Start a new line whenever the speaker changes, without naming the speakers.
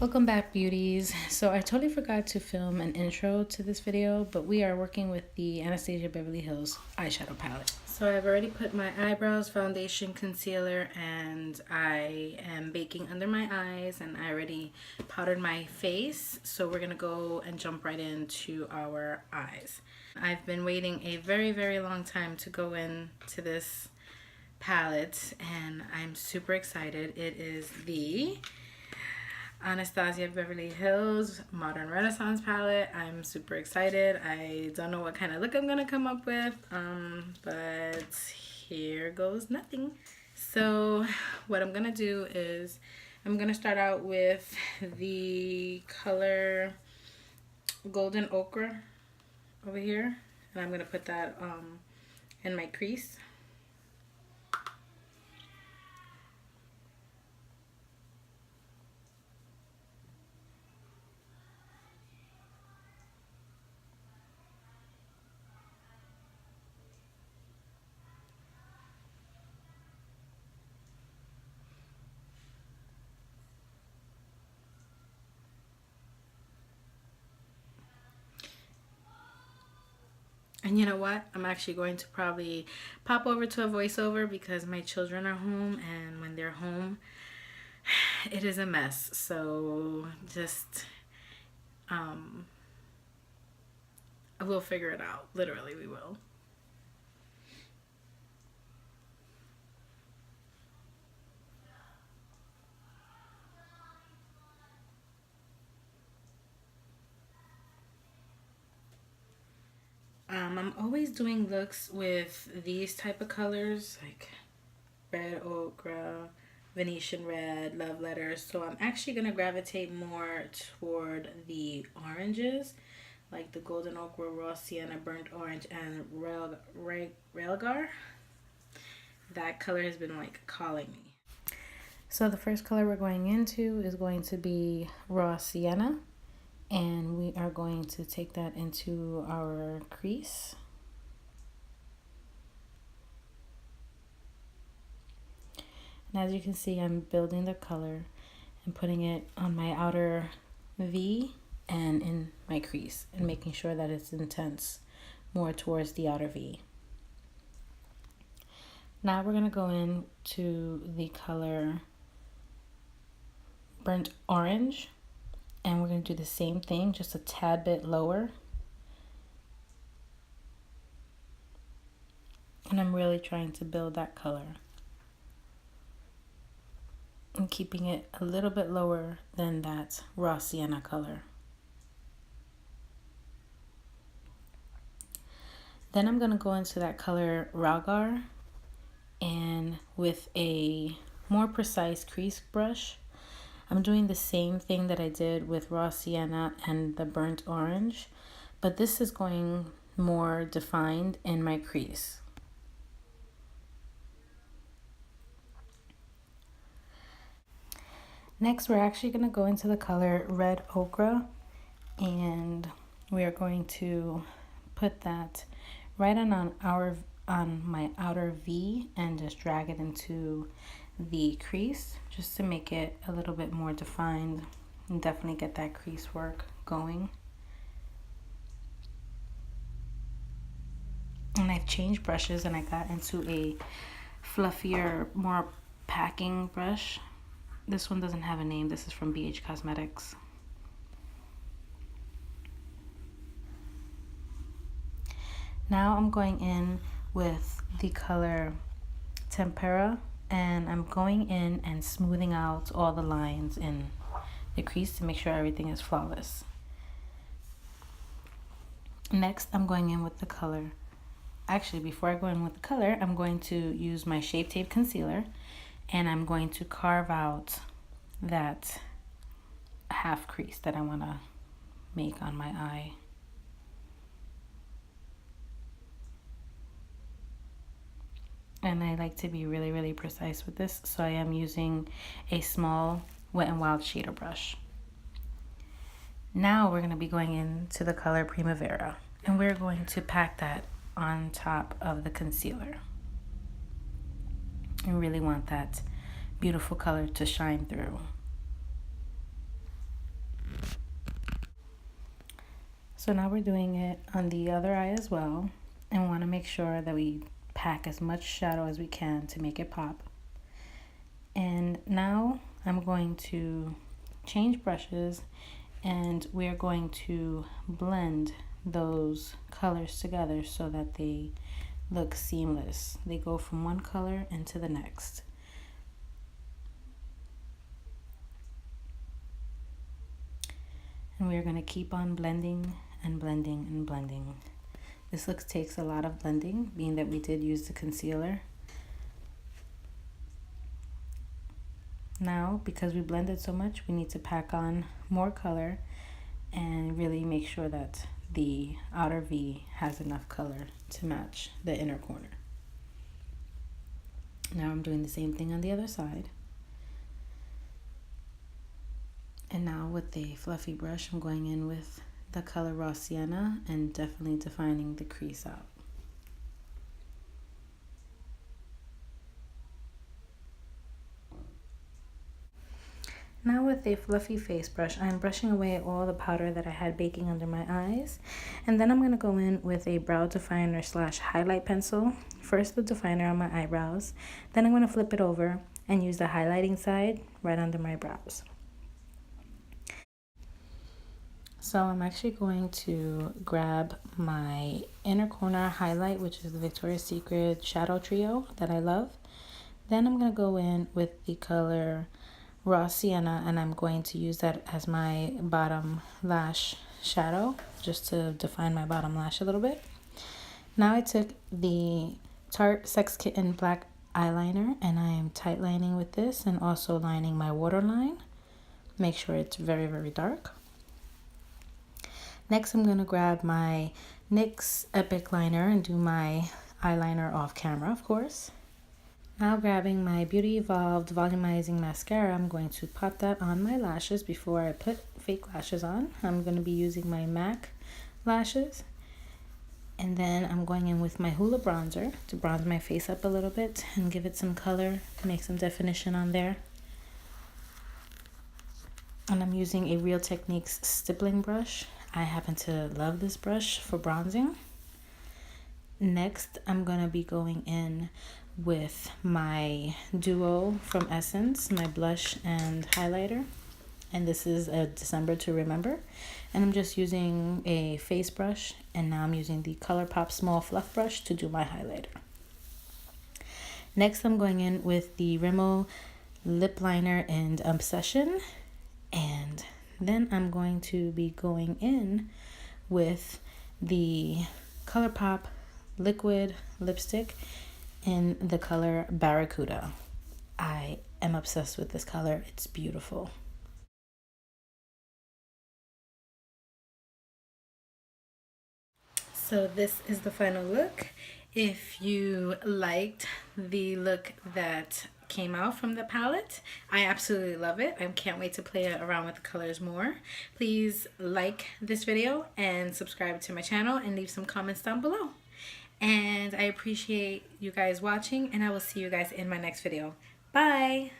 Welcome back, beauties. So I totally forgot to film an intro to this video, but we are working with the Anastasia Beverly Hills eyeshadow palette. So I've already put my eyebrows, foundation, concealer, and I am baking under my eyes, and I already powdered my face. So we're gonna go and jump right into our eyes. I've been waiting a very, very long time to go into this palette, and I'm super excited. It is the Anastasia Beverly Hills Modern Renaissance palette. I'm super excited. I don't know what kind of look I'm gonna come up with, but here goes nothing. So what I'm gonna do is I'm gonna start out with the color Golden Ochre over here, and I'm gonna put that in my crease. And you know what? I'm actually going to probably pop over to a voiceover because my children are home, and when they're home, it is a mess. So just, we'll figure it out. Literally, we will. I'm always doing looks with these type of colors, like red ochre, Venetian red, love letters. So I'm actually going to gravitate more toward the oranges, like the golden ochre, raw sienna, burnt orange, and railgar. That color has been like calling me. So the first color we're going into is going to be raw sienna, and we are going to take that into our crease. And as you can see, I'm building the color and putting it on my outer V and in my crease, and making sure that it's intense more towards the outer V. Now we're going to go into the color burnt orange, and we're going to do the same thing, just a tad bit lower. And I'm really trying to build that color and keeping it a little bit lower than that raw sienna color. Then I'm going to go into that color Railgar, and with a more precise crease brush, I'm doing the same thing that I did with raw sienna and the burnt orange, but this is going more defined in my crease. Next, we're actually going to go into the color red ochre, and we are going to put that right on my outer V and just drag it into the crease just to make it a little bit more defined and definitely get that crease work going. And I've changed brushes, and I got into a fluffier, more packing brush. This one doesn't have a name. This is from BH Cosmetics. Now I'm going in with the color Tempera, and I'm going in and smoothing out all the lines in the crease to make sure everything is flawless. Next, I'm going in with the color. Actually, before I go in with the color, I'm going to use my Shape Tape concealer, and I'm going to carve out that half crease that I want to make on my eye. And I like to be really, really precise with this, so I am using a small Wet n Wild shader brush. Now we're going to be going into the color Primavera, and we're going to pack that on top of the concealer. I really want that beautiful color to shine through. So now we're doing it on the other eye as well, and want to make sure that we pack as much shadow as we can to make it pop. And now I'm going to change brushes, and we're going to blend those colors together so that they look seamless. They go from one color into the next. And we're going to keep on blending and blending and blending. This look takes a lot of blending, being that we did use the concealer. Now, because we blended so much, we need to pack on more color and really make sure that the outer V has enough color to match the inner corner. Now I'm doing the same thing on the other side. And now with the fluffy brush, I'm going in with the color Raw Sienna and definitely defining the crease out. Now with a fluffy face brush, I'm brushing away all the powder that I had baking under my eyes. And then I'm going to go in with a brow definer / highlight pencil. First the definer on my eyebrows. Then I'm going to flip it over and use the highlighting side right under my brows. So I'm actually going to grab my inner corner highlight, which is the Victoria's Secret Shadow Trio that I love. Then I'm going to go in with the color Raw Sienna, and I'm going to use that as my bottom lash shadow, just to define my bottom lash a little bit. Now I took the Tarte Sex Kitten black eyeliner, and I am tight lining with this and also lining my waterline. Make sure it's very, very dark. Next, I'm going to grab my NYX Epic liner and do my eyeliner off camera, of course. Now grabbing my Beauty Evolved Volumizing Mascara, I'm going to pop that on my lashes before I put fake lashes on. I'm going to be using my MAC lashes. And then I'm going in with my Hoola bronzer to bronze my face up a little bit and give it some color, make some definition on there. And I'm using a Real Techniques stippling brush. I happen to love this brush for bronzing. Next, I'm going to be going in with my Duo from Essence, my blush and highlighter. And this is a December to Remember. And I'm just using a face brush. And now I'm using the ColourPop Small Fluff Brush to do my highlighter. Next, I'm going in with the Rimmel Lip Liner and Obsession. And then I'm going to be going in with the ColourPop Liquid Lipstick in the color Barracuda. I am obsessed with this color. It's beautiful. So this is the final look. If you liked the look that came out from the palette, I absolutely love it. I can't wait to play around with the colors more. Please like this video and subscribe to my channel and leave some comments down below. And I appreciate you guys watching, and I will see you guys in my next video. Bye!